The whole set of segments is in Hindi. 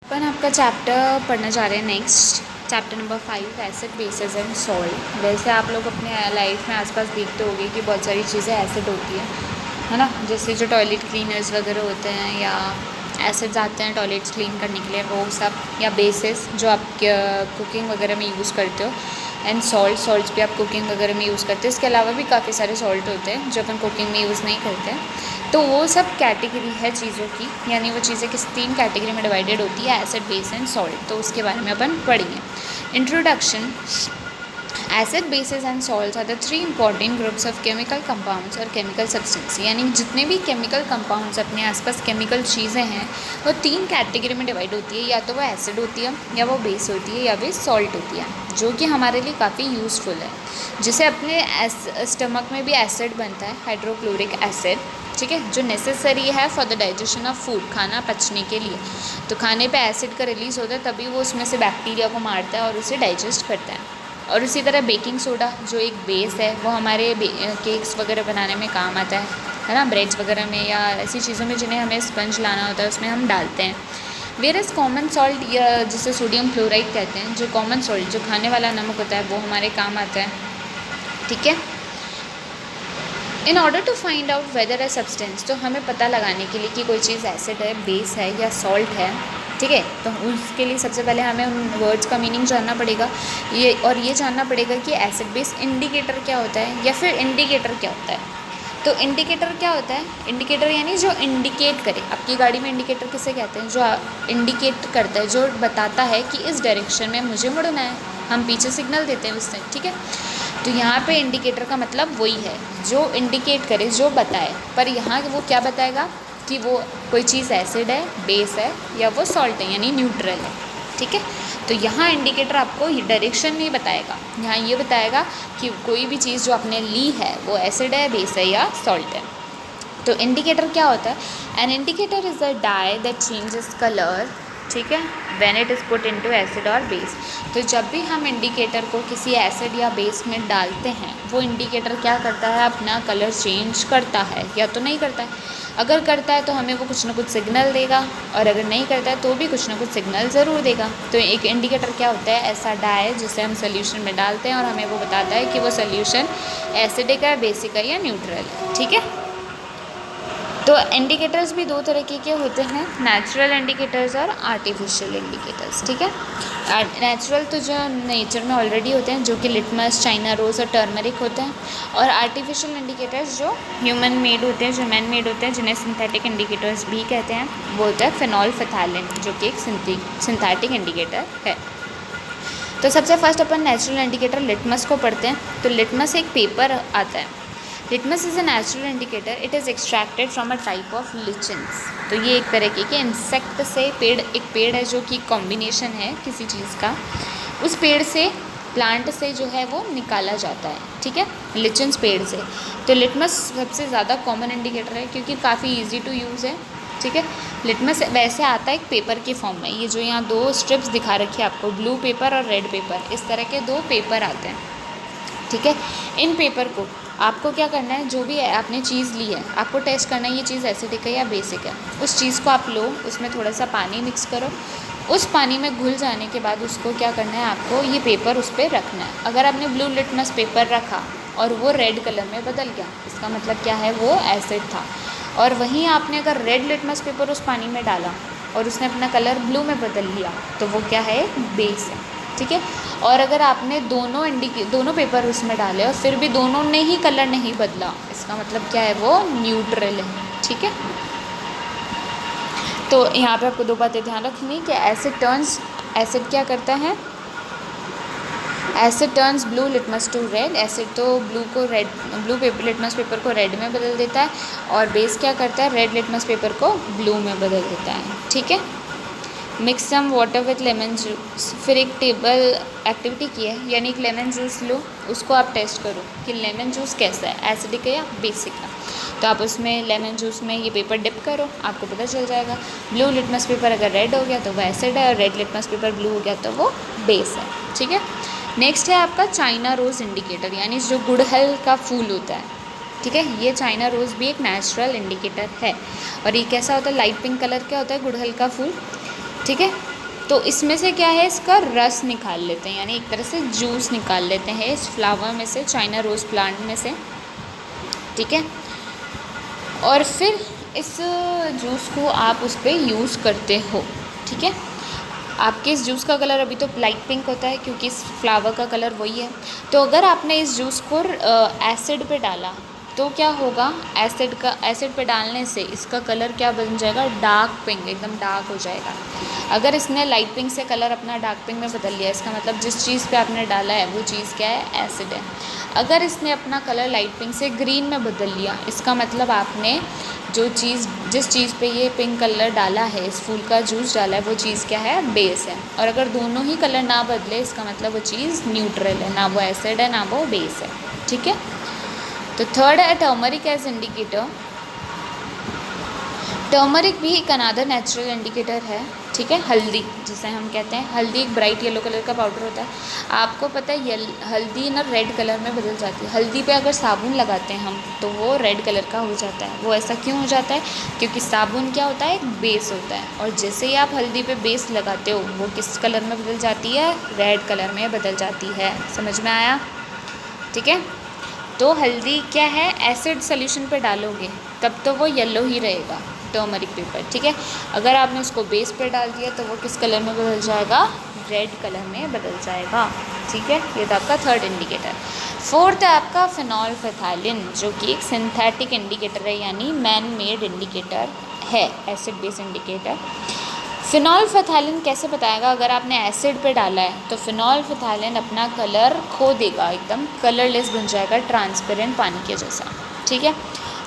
अपन आपका चैप्टर पढ़ने जा रहे हैं next, chapter number 5 acid bases and salt. वैसे आप लोग अपने लाइफ में आसपास देखते होंगे कि बहुत सारी चीज़ें एसिड होती है ना, जैसे जो टॉयलेट क्लीनर्स वगैरह होते हैं या एसिड्स आते हैं टॉयलेट्स क्लीन करने के लिए, वो सब, या बेसिस जो आप कुकिंग वगैरह में यूज़ करते हो, एंड सॉल्ट्स भी आप कुकिंग वगैरह में यूज़ करते हो। इसके अलावा भी काफ़ी सारे सॉल्ट होते हैं जो अपन कुकिंग में यूज़ नहीं करते हैं। तो वो सब कैटेगरी है चीज़ों की, यानी वो चीज़ें किस 3 कैटेगरी में डिवाइडेड होती है, एसिड, बेस एंड सॉल्ट। तो उसके बारे में अपन पढ़ेंगे। Introduction. Acid, bases and salts are the 3 important groups of chemical compounds और केमिकल सब्सटेंस। यानी जितने भी केमिकल कंपाउंड्स अपने आसपास केमिकल चीज़ें हैं वो 3 कैटेगरी में डिवाइड होती है, या तो वो एसिड होती है, या वो बेस होती है, या फिर सॉल्ट होती है, जो कि हमारे लिए काफ़ी यूज़फुल है। जिसे अपने स्टमक में भी एसिड बनता है, हाइड्रोक्लोरिक एसिड, ठीक है, जो नेसेसरी है for the digestion of food, खाना पचने के लिए। तो खाने पे एसिड का रिलीज़ होता है, तभी वो उसमें से बैक्टीरिया को मारता है और उसे डाइजेस्ट करता है। और उसी तरह बेकिंग सोडा जो एक बेस है, वो हमारे केक्स वगैरह बनाने में काम आता है ना, ब्रेड्स वगैरह में या ऐसी चीज़ों में जिन्हें हमें स्पंज लाना होता है उसमें हम डालते हैं। वेरस कॉमन सॉल्ट, या जिसे सोडियम क्लोराइड कहते हैं, जो कॉमन सॉल्ट जो खाने वाला नमक होता है, वो हमारे काम आता है, ठीक है। In order to find out whether a substance, तो हमें पता लगाने के लिए कि कोई चीज़ एसिड है, बेस है या सॉल्ट है, ठीक है, तो उसके लिए सबसे पहले हमें उन वर्ड्स का मीनिंग जानना पड़ेगा, ये जानना पड़ेगा कि एसिड बेस इंडिकेटर क्या होता है, या फिर इंडिकेटर क्या होता है। तो इंडिकेटर क्या होता है? इंडिकेटर यानी जो इंडिकेट करे। आपकी गाड़ी में इंडिकेटर किसे कहते हैं? जो इंडिकेट करता है, जो बताता है कि इस डायरेक्शन में मुझे मुड़ना है। हम पीछे सिग्नल देते हैं उससे, ठीक है। तो यहाँ पे इंडिकेटर का मतलब वही है जो इंडिकेट करे, जो बताए। पर यहाँ वो क्या बताएगा कि वो कोई चीज़ एसिड है, बेस है, या वो सॉल्ट है, यानी न्यूट्रल है, ठीक है। तो यहाँ इंडिकेटर आपको डायरेक्शन नहीं बताएगा, यहाँ ये बताएगा कि कोई भी चीज़ जो आपने ली है वो एसिड है, बेस है, या सॉल्ट है। तो इंडिकेटर क्या होता है? An indicator is a dye that changes colour, ठीक है, when it is put into acid और बेस। तो जब भी हम इंडिकेटर को किसी एसिड या बेस में डालते हैं, वो इंडिकेटर क्या करता है? अपना कलर चेंज करता है, या तो नहीं करता है। अगर करता है तो हमें वो कुछ ना कुछ सिग्नल देगा, और अगर नहीं करता है तो भी कुछ ना कुछ सिग्नल ज़रूर देगा। तो एक इंडिकेटर क्या होता है? ऐसा डाई जिसे हम सोल्यूशन में डालते हैं और हमें वो बताता है कि वो सोल्यूशन एसिडिक है, बेसिक है, या न्यूट्रल है, ठीक है। तो इंडिकेटर्स भी 2 तरीके के होते हैं, नेचुरल इंडिकेटर्स और आर्टिफिशियल इंडिकेटर्स, ठीक है। नेचुरल तो जो नेचर में ऑलरेडी होते हैं, जो कि लिटमस, चाइना रोज़ और टर्मरिक होते हैं। और आर्टिफिशियल इंडिकेटर्स जो ह्यूमन मेड होते हैं, जो मैन मेड होते हैं, जिन्हें सिंथेटिक इंडिकेटर्स भी कहते हैं, वो होता है फिनॉल फथैलिन, जो कि एक सिंथेटिक इंडिकेटर है। तो सबसे फर्स्ट अपन नेचुरल इंडिकेटर लिटमस को पढ़ते हैं। तो लिटमस एक पेपर आता है। Litmus is a natural indicator, it is extracted from a type of lichens. तो ये एक तरह के इंसेक्ट से एक पेड़ है जो कि कॉम्बिनेशन है किसी चीज़ का, उस पेड़ से, प्लांट से जो है वो निकाला जाता है, ठीक है, लिचन्स पेड़ से। तो लिटमस सबसे ज़्यादा कॉमन इंडिकेटर है क्योंकि काफ़ी ईजी टू यूज़ है, ठीक है। लिटमस वैसे आता है एक पेपर के फॉर्म में। ये जो यहाँ 2 स्ट्रिप्स दिखा रखी है आपको, ब्लू पेपर और रेड पेपर, इस तरह के 2 पेपर आते हैं, ठीक है। इन पेपर को आपको क्या करना है, जो भी आपने चीज़ ली है आपको टेस्ट करना है ये चीज़ एसिडिक है या बेसिक है। उस चीज़ को आप लो, उसमें थोड़ा सा पानी मिक्स करो, उस पानी में घुल जाने के बाद उसको क्या करना है, आपको ये पेपर उस पर रखना है। अगर आपने ब्लू लिटमस पेपर रखा और वो रेड कलर में बदल गया, इसका मतलब क्या है, वो एसिड था। और वहीं आपने अगर रेड लिटमस पेपर उस पानी में डाला और उसने अपना कलर ब्लू में बदल लिया, तो वो क्या है, बेस है, ठीक है। और अगर आपने दोनों पेपर उसमें डाले और फिर भी दोनों ने ही कलर नहीं बदला, इसका मतलब क्या है, वो न्यूट्रल है, ठीक है। तो यहाँ पे आपको 2 बातें ध्यान रखनी कि एसिड क्या करता है, acid turns blue litmus to red. Acid तो ब्लू लिटमस पेपर को रेड में बदल देता है, और बेस क्या करता है, रेड लिटमस पेपर को ब्लू में बदल देता है, ठीक है। Mix some water with lemon juice. फिर एक टेबल एक्टिविटी की है, यानी एक लेमन जूस लो, उसको आप टेस्ट करो कि लेमन जूस कैसा है, एसिडिक है या बेसिक है। तो आप उसमें लेमन जूस में ये पेपर डिप करो, आपको पता चल जाएगा। ब्लू लिटमस पेपर अगर रेड हो गया तो वो एसिड है, और रेड लिटमस पेपर ब्लू हो गया तो वो बेस है, ठीक है। नेक्स्ट है आपका चाइना रोज़ इंडिकेटर, यानी जो गुड़हल का फूल होता है, ठीक है। ये चाइना रोज़ भी एक नेचुरल इंडिकेटर है। और ये कैसा होता है, लाइट पिंक कलर का होता है गुड़हल का फूल, ठीक है। तो इसमें से क्या है, इसका रस निकाल लेते हैं, यानी एक तरह से जूस निकाल लेते हैं इस फ्लावर में से, चाइना रोज़ प्लांट में से, ठीक है। और फिर इस जूस को आप उस पर यूज़ करते हो, ठीक है। आपके इस जूस का कलर अभी तो लाइट पिंक होता है क्योंकि इस फ्लावर का कलर वही है। तो अगर आपने इस जूस को एसिड पे डाला तो क्या होगा, एसिड पे डालने से इसका कलर क्या बन जाएगा, डार्क पिंक, एकदम डार्क हो जाएगा। अगर इसने लाइट पिंक से कलर अपना डार्क पिंक में बदल लिया, इसका मतलब जिस चीज़ पे आपने डाला है वो चीज़ क्या है, एसिड है। अगर इसने अपना कलर लाइट पिंक से ग्रीन में बदल लिया, इसका मतलब आपने जिस चीज़ पे ये पिंक कलर डाला है, इस फूल का जूस डाला है, वो चीज़ क्या है, बेस है। और अगर दोनों ही कलर ना बदले, इसका मतलब वो चीज़ न्यूट्रल है, ना वो एसिड है ना वो बेस है, ठीक है। तो थर्ड है टर्मरिक एज इंडिकेटर। टर्मरिक भी एक अनादर नेचुरल इंडिकेटर है, ठीक है। हल्दी जिसे हम कहते हैं, हल्दी एक ब्राइट येलो कलर का पाउडर होता है। आपको पता है हल्दी ना रेड कलर में बदल जाती है। हल्दी पे अगर साबुन लगाते हैं हम तो वो रेड कलर का हो जाता है। वो ऐसा क्यों हो जाता है, क्योंकि साबुन क्या होता है, एक बेस होता है, और जैसे ही आप हल्दी पे बेस लगाते हो वो किस कलर में बदल जाती है, रेड कलर में बदल जाती है। समझ में आया, ठीक है। तो हल्दी क्या है, एसिड सोल्यूशन पे डालोगे तब तो वो येलो ही रहेगा, टर्मरिक पेपर, ठीक है। अगर आपने उसको बेस पे डाल दिया तो वो किस कलर में बदल जाएगा, रेड कलर में बदल जाएगा, ठीक है। ये था आपका थर्ड इंडिकेटर। फोर्थ है आपका फिनोल्फेथालिन, जो कि एक सिंथेटिक इंडिकेटर है, यानी मैन मेड इंडिकेटर है, एसिड बेस इंडिकेटर। फिनोल्फेथालिन कैसे बताएगा, अगर आपने एसिड पे डाला है तो फिनोल्फेथालिन अपना कलर खो देगा, एकदम कलरलेस बन जाएगा, ट्रांसपेरेंट पानी के जैसा, ठीक है।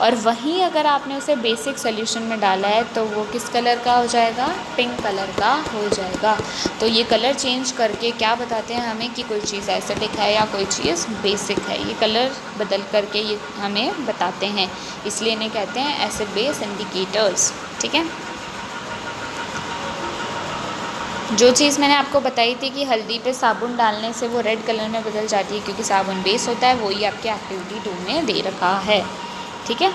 और वहीं अगर आपने उसे बेसिक सोल्यूशन में डाला है तो वो किस कलर का हो जाएगा, पिंक कलर का हो जाएगा। तो ये कलर चेंज करके क्या बताते हैं हमें कि कोई चीज़ एसिडिक है या कोई चीज़ बेसिक है, ये कलर बदल करके ये हमें बताते हैं, इसलिए इन्हें कहते हैं एसिड बेस इंडिकेटर्स, ठीक है। जो चीज़ मैंने आपको बताई थी कि हल्दी पे साबुन डालने से वो रेड कलर में बदल जाती है क्योंकि साबुन बेस होता है, वही आपके एक्टिविटी 2 में दे रखा है, ठीक है।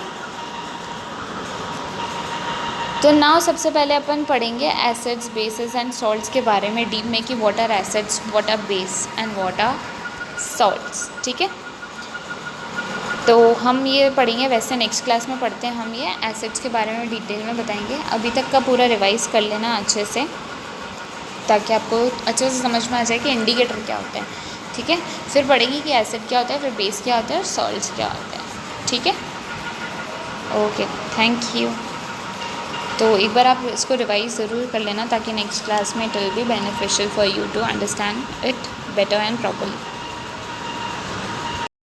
तो नाउ सबसे पहले अपन पढ़ेंगे एसिड्स, बेसेस एंड सॉल्ट्स के बारे में डीप में, कि what are acids, what are base and what are salts, ठीक है। तो हम ये पढ़ेंगे, वैसे नेक्स्ट क्लास में पढ़ते हैं हम ये एसिड्स के बारे में डिटेल में बताएंगे। अभी तक का पूरा रिवाइज़ कर लेना अच्छे से, ताकि आपको अच्छे से समझ में आ जाए कि इंडिकेटर क्या होता है, ठीक है। फिर पढ़ेंगे कि एसिड क्या होता है, फिर बेस क्या होता है और सॉल्ट्स क्या होता है, ठीक है। Okay, thank you. तो एक बार आप इसको रिवाइज ज़रूर कर लेना ताकि नेक्स्ट क्लास में it will be beneficial for you to understand it better and properly.